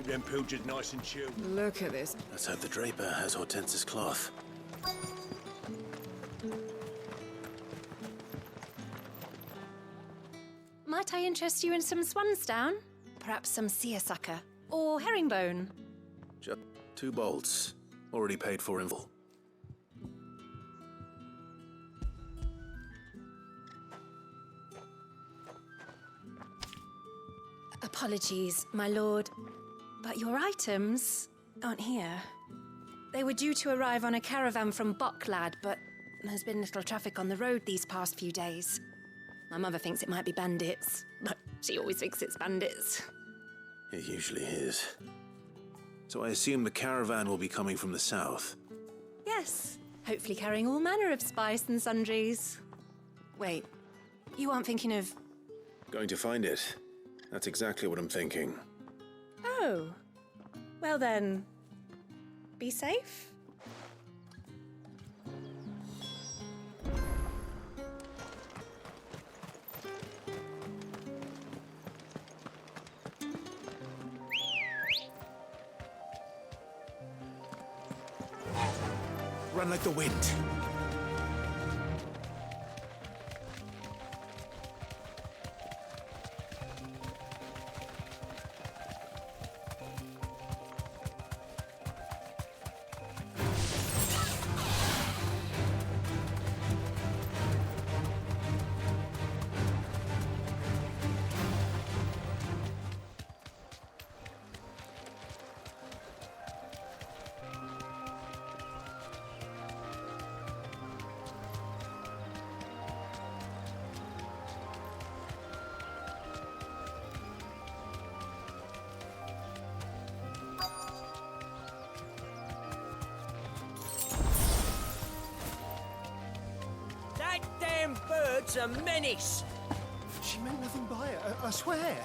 Keep them pilgers nice and chilled. Look at this. Let's hope the draper has Hortense's cloth. Might I interest you in some swansdown? Perhaps some seersucker or herringbone? Just 2 bolts. Already paid for in full. Apologies, my lord, but your items aren't here. They were due to arrive on a caravan from Bocklad, but there's been little traffic on the road these past few days. My mother thinks it might be bandits, but she always thinks it's bandits. It usually is. So I assume the caravan will be coming from the south. Yes, hopefully carrying all manner of spice and sundries. Wait, you aren't thinking of... Going to find it. That's exactly what I'm thinking. Oh, well then, be safe. Run like the wind. That damn bird's a menace! She meant nothing by it, I swear.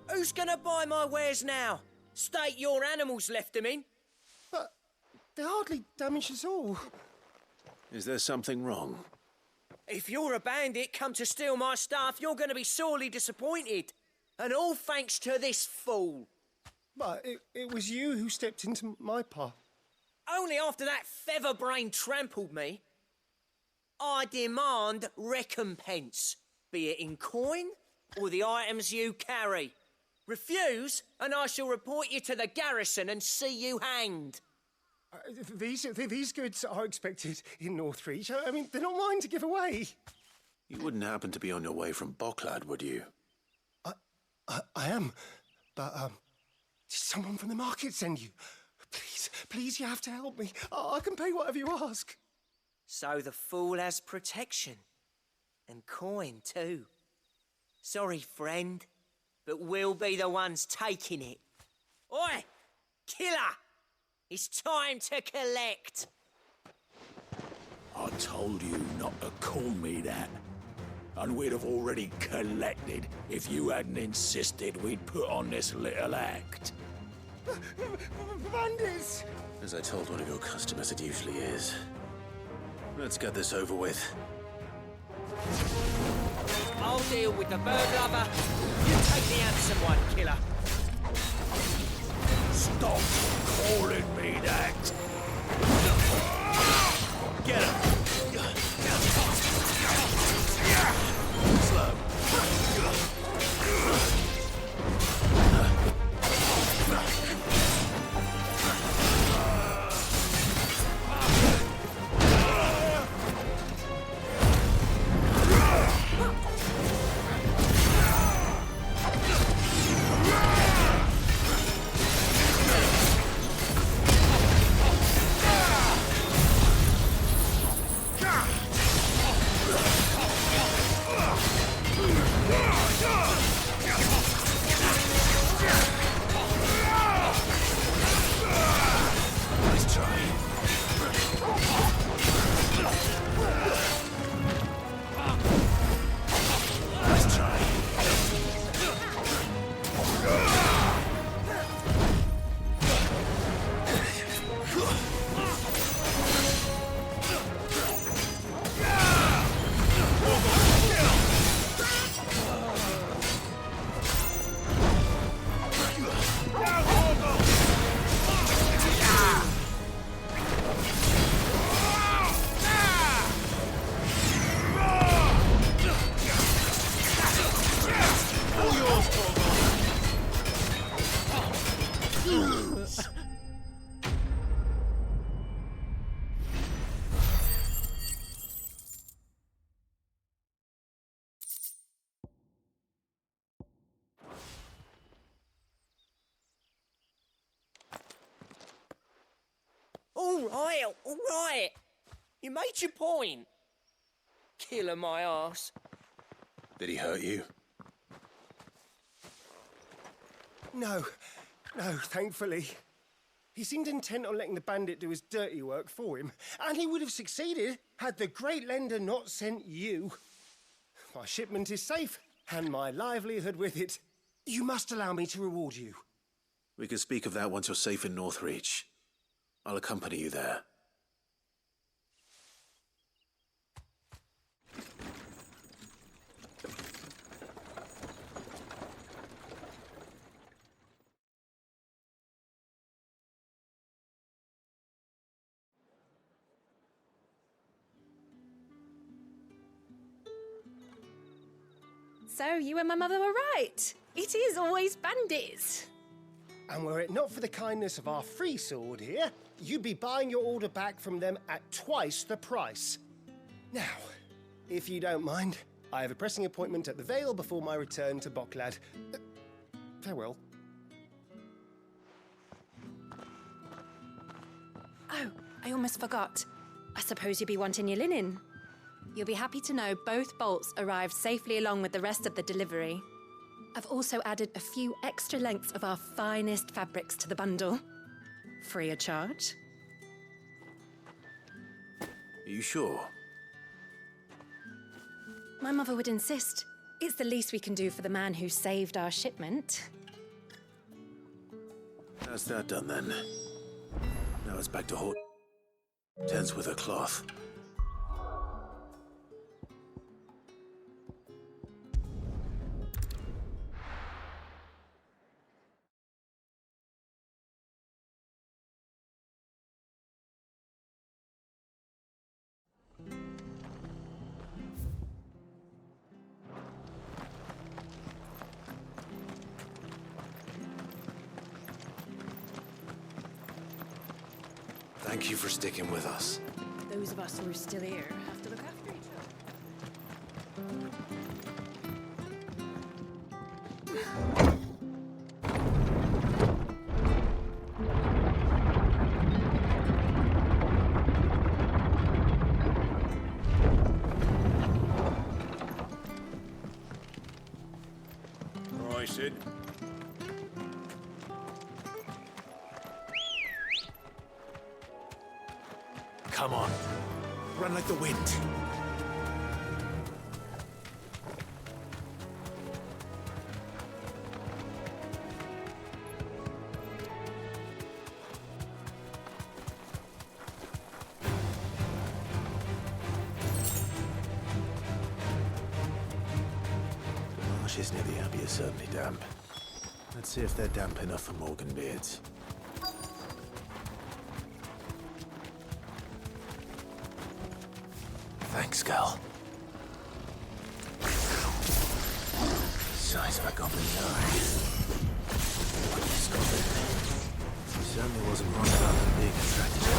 Who's gonna buy my wares now? State your animals left them in. But they're hardly damaged at all. Is there something wrong? If you're a bandit come to steal my stuff, you're gonna be sorely disappointed. And all thanks to this fool. But it was you who stepped into my path. Only after that featherbrain trampled me. I demand recompense, be it in coin or the items you carry. Refuse, and I shall report you to the garrison and see you hanged. These goods are expected in Northreach. I mean, they're not mine to give away. You wouldn't happen to be on your way from Bocklad, would you? I am, but did someone from the market send you? Please, you have to help me. I can pay whatever you ask. So the fool has protection. And coin, too. Sorry, friend, but we'll be the ones taking it. Oi! Killer! It's time to collect! I told you not to call me that. And we'd have already collected if you hadn't insisted we'd put on this little act. Bandits! As I told one of your customers, it usually is. Let's get this over with. I'll deal with the bird lover. You take the handsome one, killer. Stop calling me that! Get him! Slow. all right. You made your point. Killer my ass. Did he hurt you? No, thankfully. He seemed intent on letting the bandit do his dirty work for him, and he would have succeeded had the great lender not sent you. My shipment is safe, and my livelihood with it. You must allow me to reward you. We can speak of that once you're safe in Northreach. I'll accompany you there. So you and my mother were right. It is always bandits. And were it not for the kindness of our free sword here, you'd be buying your order back from them at twice the price. Now, if you don't mind, I have a pressing appointment at the Vale before my return to Boklad. Farewell. Oh, I almost forgot. I suppose you'll be wanting your linen. You'll be happy to know both bolts arrived safely along with the rest of the delivery. I've also added a few extra lengths of our finest fabrics to the bundle. Free of charge. Are you sure? My mother would insist. It's the least we can do for the man who saved our shipment. How's that done then? Now it's back to hold tents with a cloth. Thank you for sticking with us. Those of us who are still here have to look after each other. All right, Sid. Come on. Run like the wind. The marshes near the Abbey are certainly damp. Let's see if they're damp enough for Morgan beards. Thanks, girl. Size of a goblin's eye. What discovered? He certainly wasn't wrong about them being attracted to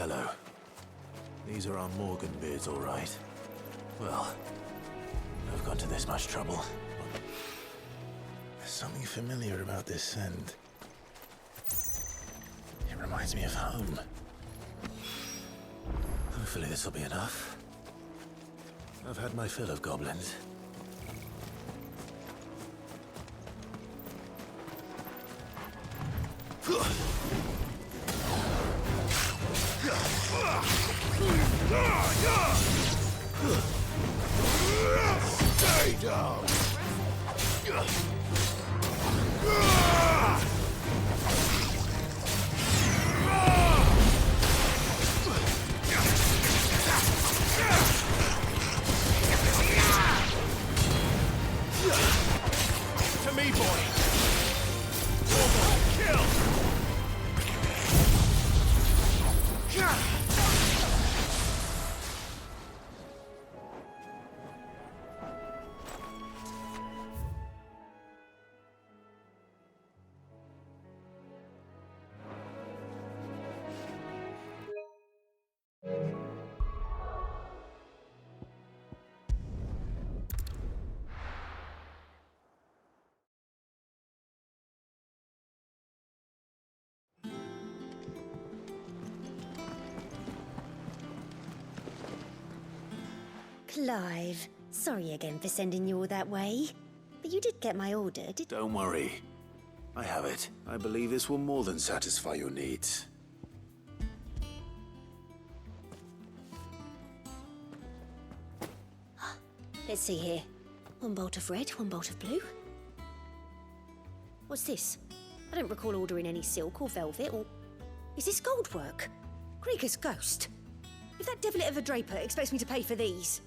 yellow. These are our Morgan beards, all right. Well, I've gone to this much trouble. There's something familiar about this scent. It reminds me of home. Hopefully this will be enough. I've had my fill of goblins. Stay down! To me, boy! Kill! Clive, sorry again for sending you all that way. But you did get my order, did you? Don't worry. I have it. I believe this will more than satisfy your needs. Let's see here. One bolt of red, one bolt of blue. What's this? I don't recall ordering any silk or velvet or... Is this gold work? Krieger's ghost. If that devilet of a draper expects me to pay for these...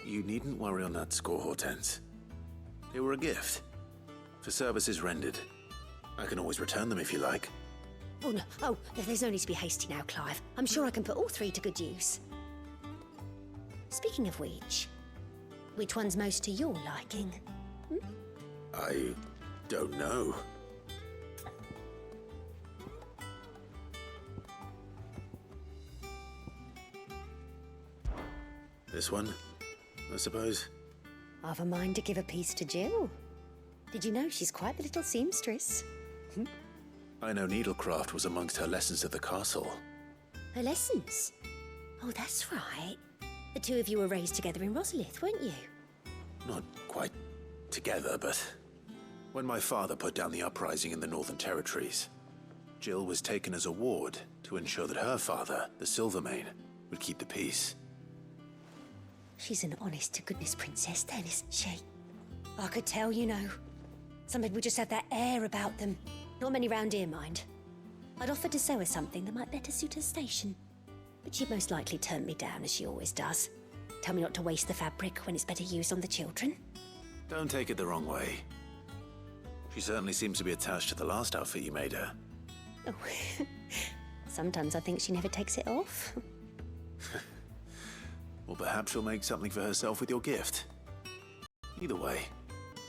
You needn't worry on that score, Hortense. They were a gift. For services rendered. I can always return them if you like. Oh, no. Oh, there's no need to be hasty now, Clive. I'm sure I can put all three to good use. Speaking of which one's most to your liking? I don't know. This one, I suppose. I've a mind to give a piece to Jill. Did you know she's quite the little seamstress? I know needlecraft was amongst her lessons at the castle. Her lessons? Oh, that's right. The two of you were raised together in Rosalith, weren't you? Not quite together, but when my father put down the uprising in the Northern Territories, Jill was taken as a ward to ensure that her father, the Silvermane, would keep the peace. She's an honest-to-goodness princess then, isn't she? I could tell, you know. Some people just have that air about them. Not many round here, mind. I'd offered to sew her something that might better suit her station. But she'd most likely turn me down, as she always does. Tell me not to waste the fabric when it's better used on the children. Don't take it the wrong way. She certainly seems to be attached to the last outfit you made her. Oh, sometimes I think she never takes it off. Or perhaps she'll make something for herself with your gift. Either way,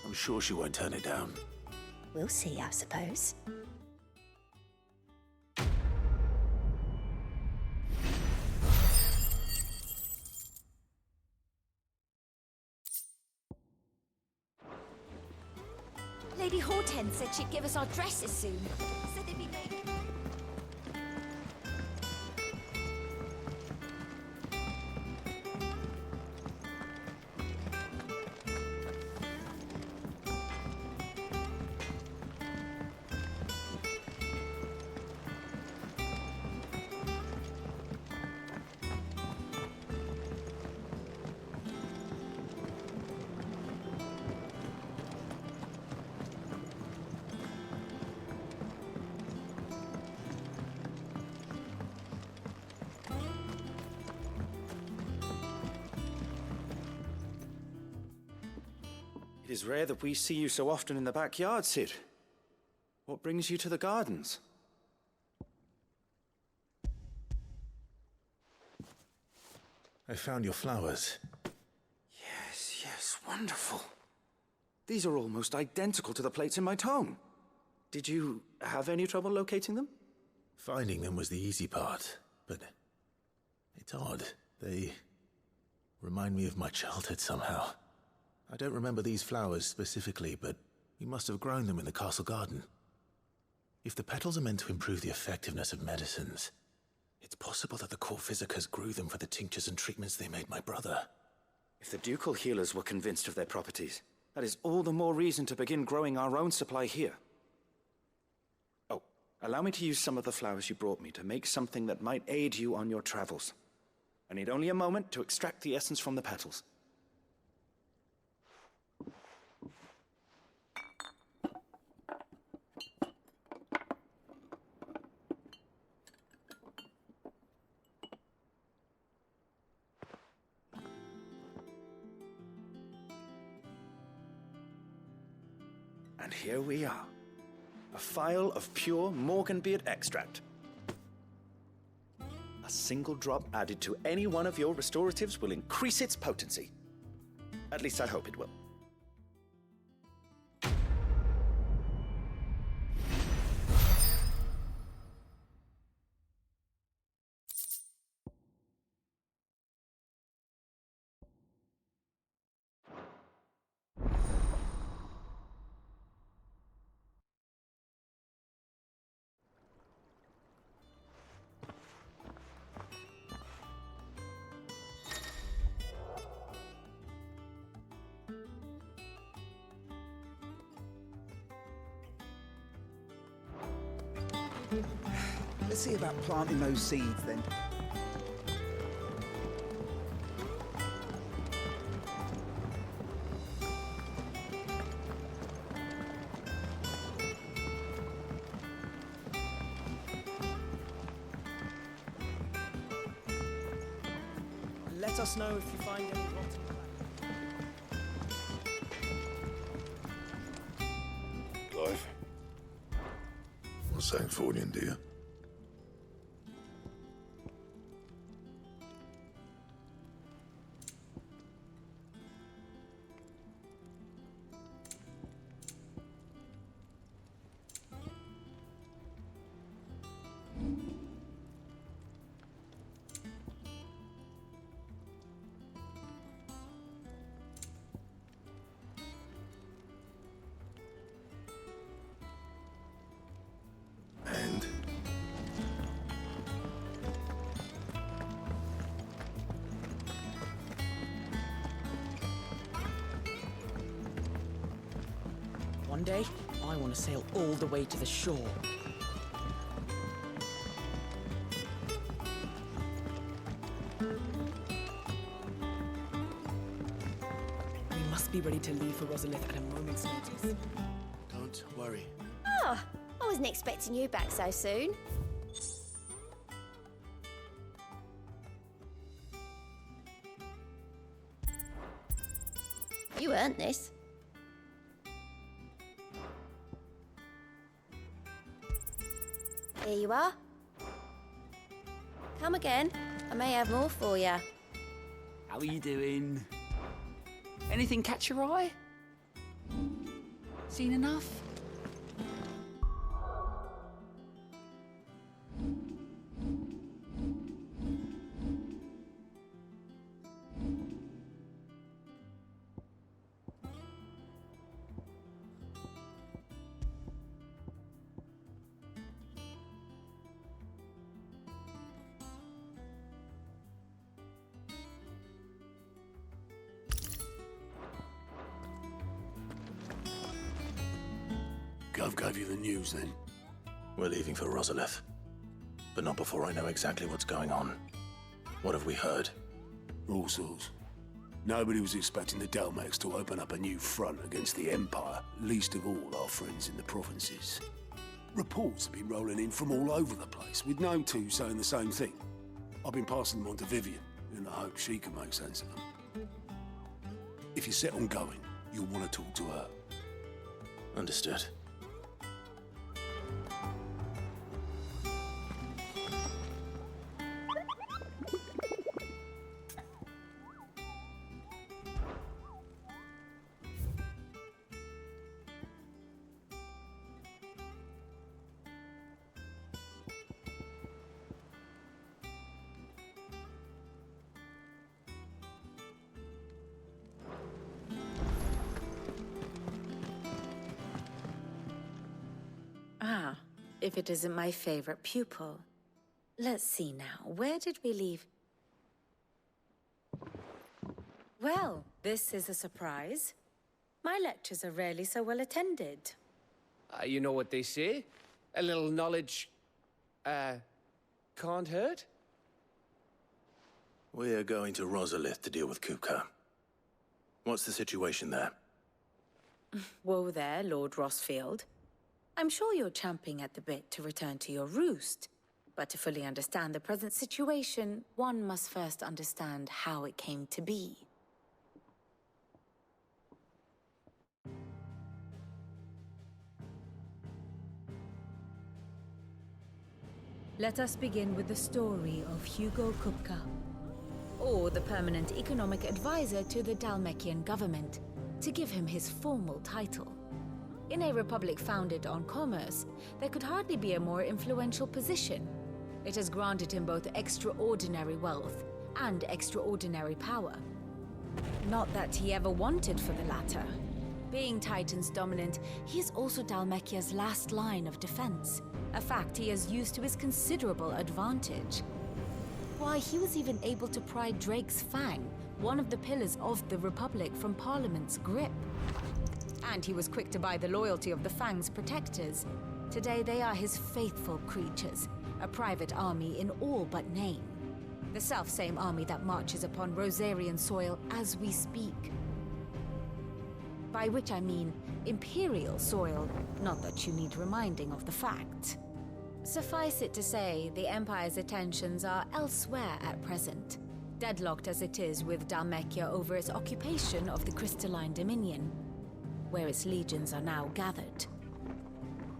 I'm sure she won't turn it down. We'll see, I suppose. Lady Hortense said she'd give us our dresses soon. Said they'd be made... It is rare that we see you so often in the backyard, Cid. What brings you to the gardens? I found your flowers. Yes, wonderful. These are almost identical to the plates in my tome. Did you have any trouble locating them? Finding them was the easy part, but It's odd. They remind me of my childhood somehow. I don't remember these flowers specifically, but we must have grown them in the castle garden. If the petals are meant to improve the effectiveness of medicines, it's possible that the court physicers grew them for the tinctures and treatments they made my brother. If the ducal healers were convinced of their properties, that is all the more reason to begin growing our own supply here. Oh, allow me to use some of the flowers you brought me to make something that might aid you on your travels. I need only a moment to extract the essence from the petals. And here we are. A phial of pure Morganbeard extract. A single drop added to any one of your restoratives will increase its potency. At least I hope it will. Let's see about planting those seeds then. Let us know if you find any rotten plants. Clive. What's Sancfordian, dear? And? One day, I want to sail all the way to the shore. We must be ready to leave for Rosalith at a moment's notice. Don't worry. Oh, I wasn't expecting you back so soon. You earned this. Here you are. Come again. I may have more for you. How are you doing? Anything catch your eye? Seen enough? Gov gave you the news then? We're leaving for Rosalith. But not before I know exactly what's going on. What have we heard? All sorts. Nobody was expecting the Delmax to open up a new front against the Empire, least of all our friends in the provinces. Reports have been rolling in from all over the place, with no two saying the same thing. I've been passing them on to Vivian, in the hope she can make sense of them. If you're set on going, you'll want to talk to her. Understood. Ah, if it isn't my favorite pupil. Let's see now, where did we leave? Well, this is a surprise. My lectures are rarely so well attended. You know what they say? A little knowledge, can't hurt? We're going to Rosalith to deal with Kupka. What's the situation there? Whoa there, Lord Rossfield. I'm sure you're champing at the bit to return to your roost. But to fully understand the present situation, one must first understand how it came to be. Let us begin with the story of Hugo Kupka, or the permanent economic advisor to the Dalmekian government, to give him his formal title. In a republic founded on commerce, there could hardly be a more influential position. It has granted him both extraordinary wealth and extraordinary power. Not that he ever wanted for the latter. Being Titan's dominant, he is also Dalmekia's last line of defense, a fact he has used to his considerable advantage. Why, he was even able to pry Drake's Fang, one of the pillars of the Republic, from Parliament's grip. And he was quick to buy the loyalty of the Fang's protectors. Today they are his faithful creatures, a private army in all but name. The self-same army that marches upon Rosarian soil as we speak. By which I mean Imperial soil, not that you need reminding of the fact. Suffice it to say, the Empire's attentions are elsewhere at present, deadlocked as it is with Dalmekia over its occupation of the Crystalline Dominion, where its legions are now gathered.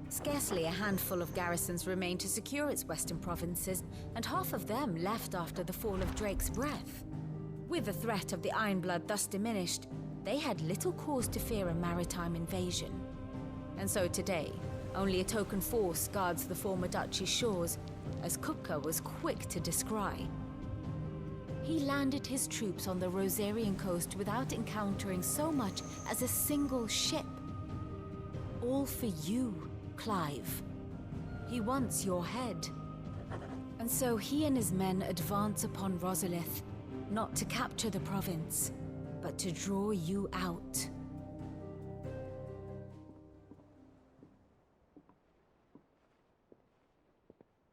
Scarcely a handful of garrisons remain to secure its western provinces, and half of them left after the fall of Drake's Breath. With the threat of the Ironblood thus diminished, they had little cause to fear a maritime invasion. And so today, only a token force guards the former duchy's shores, as Kupka was quick to descry. He landed his troops on the Rosarian coast without encountering so much as a single ship. All for you, Clive. He wants your head. And so he and his men advance upon Rosalith, not to capture the province, but to draw you out.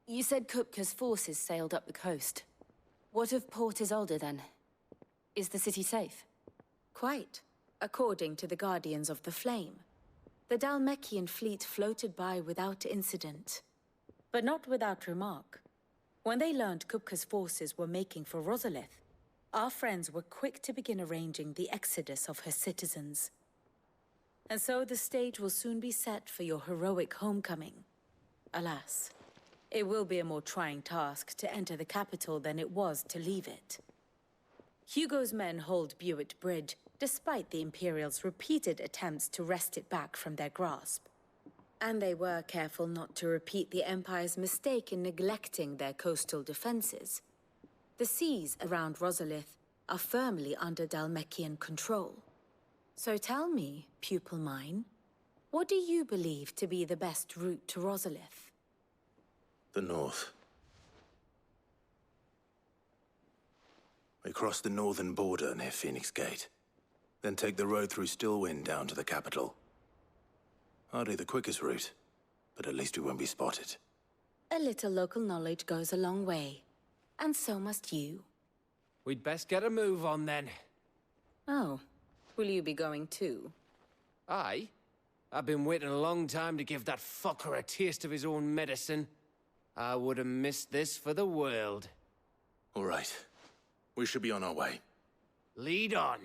You said Kupka's forces sailed up the coast. What of Port Isolde, then? Is the city safe? Quite, according to the Guardians of the Flame. The Dalmekian fleet floated by without incident, but not without remark. When they learned Kupka's forces were making for Rosalith, our friends were quick to begin arranging the exodus of her citizens. And so the stage will soon be set for your heroic homecoming. Alas, it will be a more trying task to enter the capital than it was to leave it. Hugo's men hold Buet Bridge, despite the Imperials' repeated attempts to wrest it back from their grasp. And they were careful not to repeat the Empire's mistake in neglecting their coastal defenses. The seas around Rosalith are firmly under Dalmekian control. So tell me, pupil mine, what do you believe to be the best route to Rosalith? The north. We cross the northern border near Phoenix Gate, then take the road through Stillwind down to the capital. Hardly the quickest route, but at least we won't be spotted. A little local knowledge goes a long way, and so must you. We'd best get a move on then. Oh, will you be going too? Aye. I've been waiting a long time to give that fucker a taste of his own medicine. I would have missed this for the world. All right. We should be on our way. Lead on.